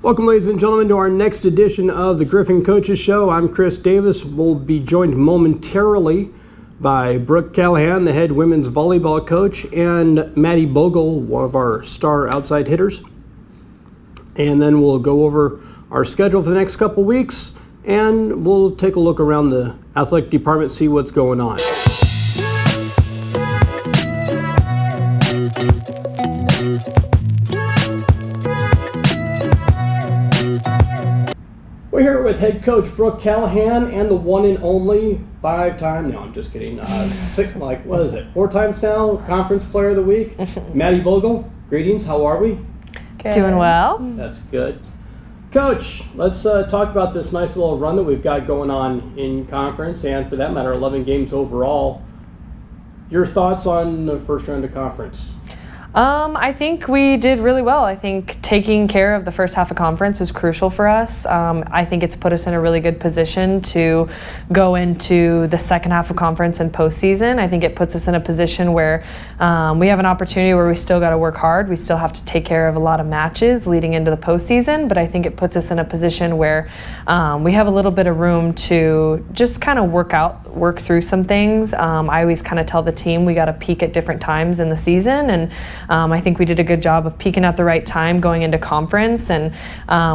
Welcome, ladies and gentlemen, to our next edition of the Griffin Coaches Show. I'm Chris Davis. We'll be joined momentarily by Brooke Callahan, the head women's volleyball coach, and Madi, Bogle, one of our star outside hitters. And then we'll go over our schedule for the next couple weeks, and we'll take a look around the athletic department, see what's going on. We're here with head coach Brooke Callahan and the one and only five-time, no, I'm just kidding, four times now, conference player of the week, Madi Bogle. Greetings, how are we? Good. Doing well. That's good. Coach, let's talk about this nice little run that we've got going on in conference, and for that matter, 11 games overall. Your thoughts on the first round of conference? I think we did really well. I think taking care of the first half of conference was crucial for us. I think it's put us in a really good position to go into the second half of conference and postseason. I think it puts us in a position where we have an opportunity where we still got to work hard. We still have to take care of a lot of matches leading into the postseason, but I think it puts us in a position where we have a little bit of room to just kind of work through some things. I always kind of tell the team we got to peak at different times in the season, and I think we did a good job of peaking at the right time going into conference, and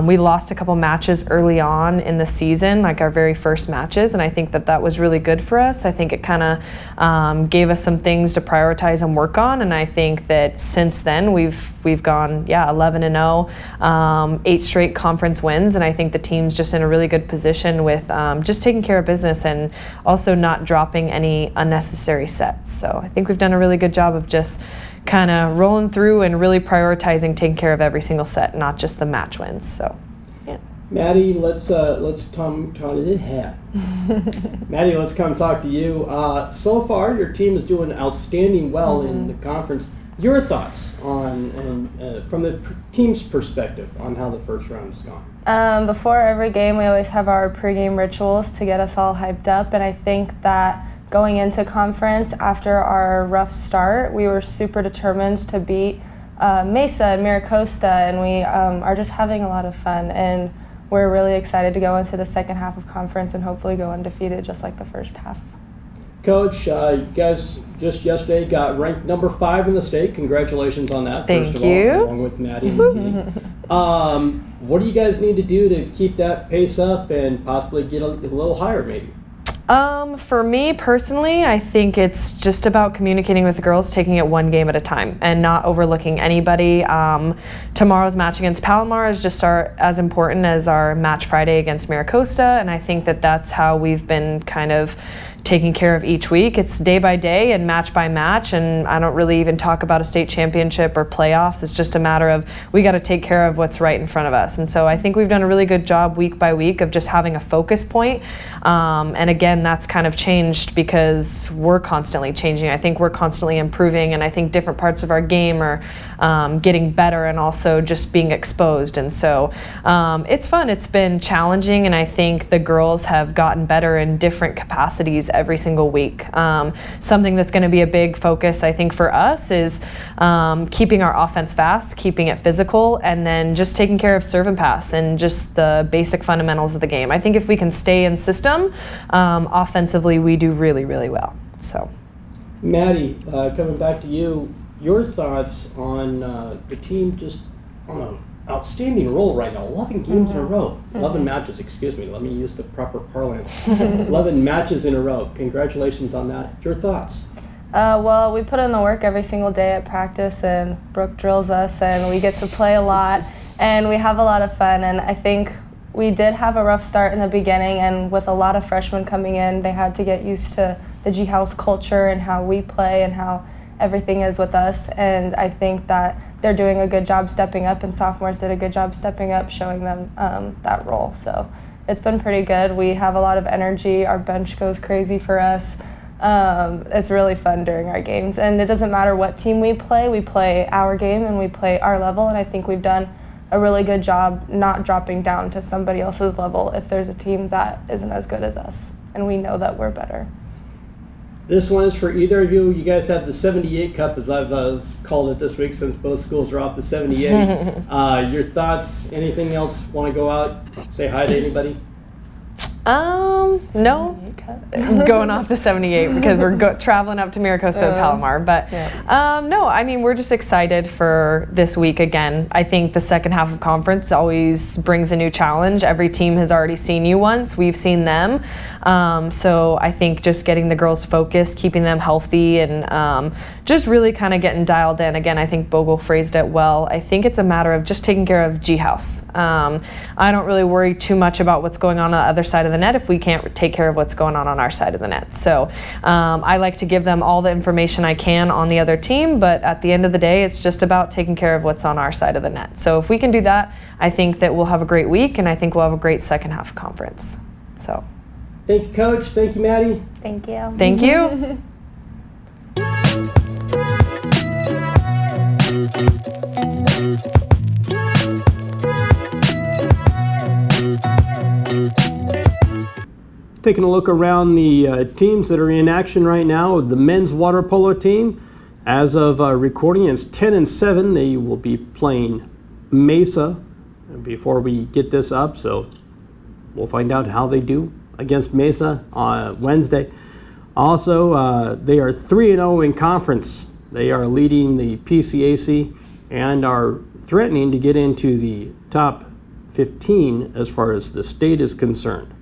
we lost a couple matches early on in the season, like our very first matches, and I think that was really good for us. I think it kind of gave us some things to prioritize and work on, and I think that since then we've gone 11-0, 8 straight conference wins, and I think the team's just in a really good position with just taking care of business and also not dropping any unnecessary sets. So I think we've done a really good job of just kind of rolling through and really prioritizing taking care of every single set, not just the match wins. So, yeah. Madi, let's come Madi, let's come talk to you. So far, your team is doing outstanding well in the conference. Your thoughts on from the team's perspective on how the first round has gone? Before every game, we always have our pregame rituals to get us all hyped up, and I think that going into conference after our rough start, we were super determined to beat Mesa and Miracosta, and we are just having a lot of fun, and we're really excited to go into the second half of conference and hopefully go undefeated just like the first half. Coach, you guys just yesterday got ranked number 5 in the state. Congratulations on that. Thank first of you. all, along with Madi and the team. What do you guys need to do to keep that pace up and possibly get a little higher maybe? For me personally, I think it's just about communicating with the girls, taking it one game at a time and not overlooking anybody. Tomorrow's match against Palomar is just as important as our match Friday against Miracosta, and I think that's how we've been kind of taking care of each week. It's day by day and match by match, and I don't really even talk about a state championship or playoffs. It's just a matter of we got to take care of what's right in front of us. And so I think we've done a really good job week by week of just having a focus point. And again, that's kind of changed because we're constantly changing. I think we're constantly improving, and I think different parts of our game are getting better and also just being exposed. And so it's fun. It's been challenging, and I think the girls have gotten better in different capacities every single week. Something that's going to be a big focus, I think, for us is keeping our offense fast, keeping it physical, and then just taking care of serve and pass and just the basic fundamentals of the game. I think if we can stay in system, offensively, we do really, really well. So, Madi, coming back to you, your thoughts on the team just on an outstanding roll right now. 11 games in a row. 11 matches, excuse me. Let me use the proper parlance. 11 matches in a row. Congratulations on that. Your thoughts? Well, we put in the work every single day at practice, and Brooke drills us, and we get to play a lot, and we have a lot of fun. And I think we did have a rough start in the beginning, and with a lot of freshmen coming in, they had to get used to the G House culture and how we play and how everything is with us. And I think that they're doing a good job stepping up, and sophomores did a good job stepping up, showing them that role. So it's been pretty good. We have a lot of energy. Our bench goes crazy for us. It's really fun during our games, and it doesn't matter what team we play our game and we play our level, and I think we've done a really good job not dropping down to somebody else's level if there's a team that isn't as good as us, and we know that we're better. This one is for either of you. You guys have the 78 Cup, as I've called it this week, since both schools are off the 78. Your thoughts? Anything else? Want to go out? Say hi to anybody? No. Going off the 78 because we're traveling up to Miracosta and Palomar. But no, I mean, we're just excited for this week again. I think the second half of conference always brings a new challenge. Every team has already seen you once. We've seen them. So I think just getting the girls focused, keeping them healthy, and just really kind of getting dialed in. Again, I think Bogle phrased it well. I think it's a matter of just taking care of G-House. I don't really worry too much about what's going on the other side of the net if we can't take care of what's going on our side of the net. So I like to give them all the information I can on the other team, but at the end of the day, it's just about taking care of what's on our side of the net. So if we can do that, I think that we'll have a great week, and I think we'll have a great second half of conference. So. Thank you, Coach. Thank you, Maddie. Thank you. Thank you. Taking a look around the teams that are in action right now. The men's water polo team, as of recording, is 10-7. They will be playing Mesa before we get this up, so we'll find out how they do against Mesa on Wednesday. Also, they are 3-0 in conference. They are leading the PCAC and are threatening to get into the top 15 as far as the state is concerned.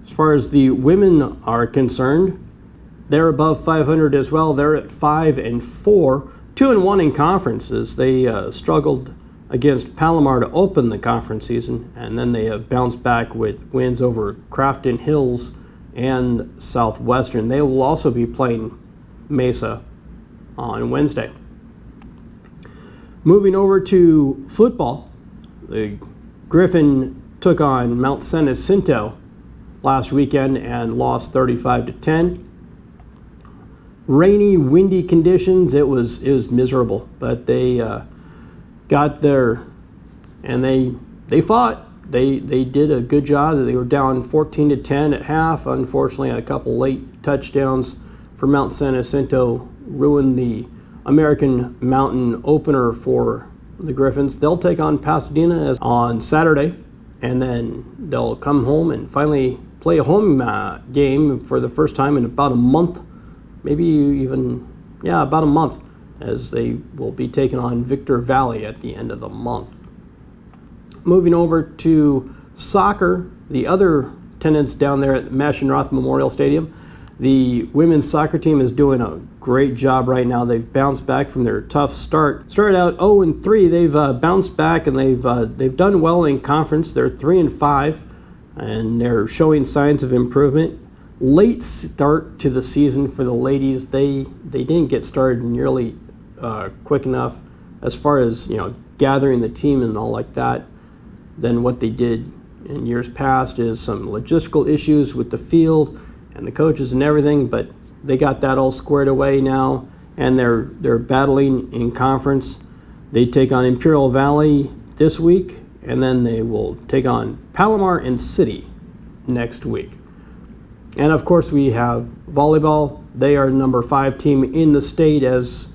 As far as the women are concerned, they're above 500 as well. They're at 5-4, 2-1 in conferences. They struggled against Palomar to open the conference season, and then they have bounced back with wins over Crafton Hills and Southwestern. They will also be playing Mesa on Wednesday. Moving over to football, the Griffin took on Mount San Jacinto last weekend and lost 35-10. Rainy, windy conditions. It was miserable, but they got there and they fought. They did a good job. They were down 14-10 at half. Unfortunately, a couple late touchdowns for Mount San Jacinto ruined the American Mountain opener for the Griffins. They'll take on Pasadena on Saturday, and then they'll come home and finally play a home game for the first time in about a month, maybe even, about a month, as they will be taking on Victor Valley at the end of the month. Moving over to soccer, the other tenants down there at Mashinroth Memorial Stadium, the women's soccer team is doing a great job right now. They've bounced back from their tough start. Started out 0-3. They've bounced back, and they've done well in conference. They're 3-5. And they're showing signs of improvement. Late start to the season for the ladies. They didn't get started nearly quick enough as far as gathering the team and all like that. Then what they did in years past is some logistical issues with the field and the coaches and everything. But they got that all squared away now, and they're battling in conference. They take on Imperial Valley this week, and then they will take on Palomar and City next week. And of course, we have volleyball. They are number 5 team in the state as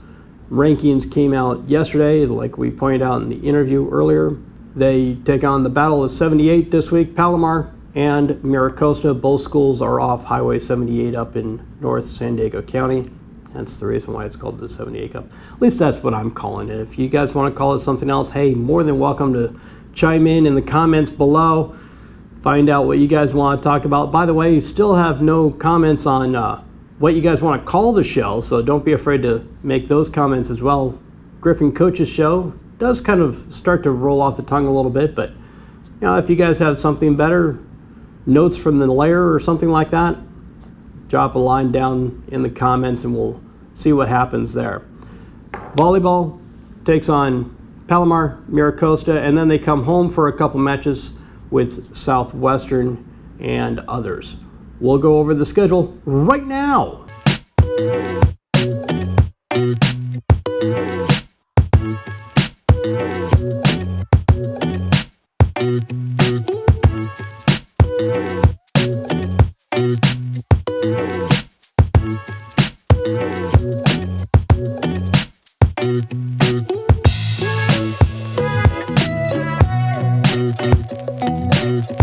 rankings came out yesterday, like we pointed out in the interview earlier. They take on the Battle of 78 this week, Palomar and Miracosta. Both schools are off Highway 78 up in North San Diego County. That's the reason why it's called the 78 Cup. At least that's what I'm calling it. If you guys want to call it something else, hey, more than welcome to chime in the comments below. Find out what you guys want to talk about. By the way, you still have no comments on what you guys want to call the show, so don't be afraid to make those comments as well. Griffin Coaches Show does kind of start to roll off the tongue a little bit, but if you guys have something better, notes from the layer or something like that, drop a line down in the comments and we'll see what happens there. Volleyball takes on Palomar, Miracosta, and then they come home for a couple matches with Southwestern and others. We'll go over the schedule right now. Mm-hmm.